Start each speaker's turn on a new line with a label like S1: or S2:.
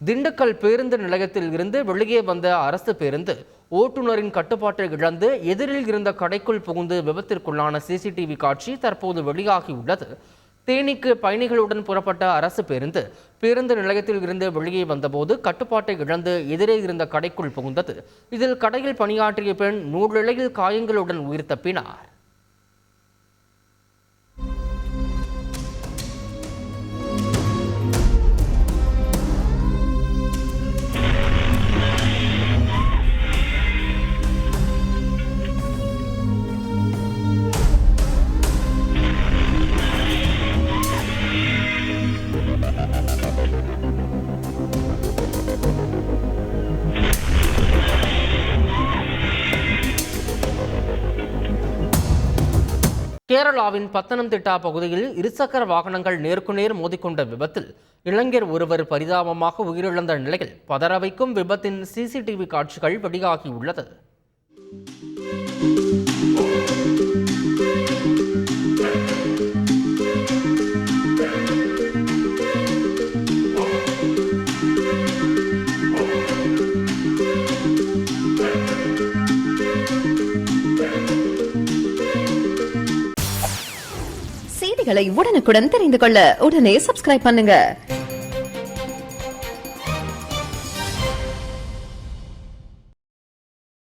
S1: திண்டுக்கல் பேருந்து நிலையத்தில் இருந்து வெளியே வந்த அரசு பேருந்து ஓட்டுநரின் கட்டுப்பாட்டை இழந்து எதிரில் இருந்த கடைக்குள் புகுந்து விபத்திற்குள்ளான சிசிடிவி காட்சி தற்போது வெளியாகியுள்ளது. தேனிக்கு பயணிகளுடன் புறப்பட்ட அரசு பேருந்து நிலையத்தில் இருந்து வெளியே வந்தபோது கட்டுப்பாட்டை இழந்து எதிரே இருந்த கடைக்குள் புகுந்தது. இதில் கடையில் பணியாற்றிய பெண் நூலிழையில் காயங்களுடன் உயிர் தப்பினார். கேரளாவின் பத்தனம்திட்டா பகுதியில் இருசக்கர வாகனங்கள் நேருக்கு மோதிக்கொண்ட விபத்தில் இளைஞர் ஒருவர் பரிதாபமாக உயிரிழந்த நிலையில் பதற வைக்கும் விபத்தின் சிசிடிவி காட்சிகள் வெளியாகியுள்ளது.
S2: செய்திகளை உடனுக்குடன் தெரிந்து கொள்ள உடனே சப்ஸ்கிரைப் பண்ணுங்க.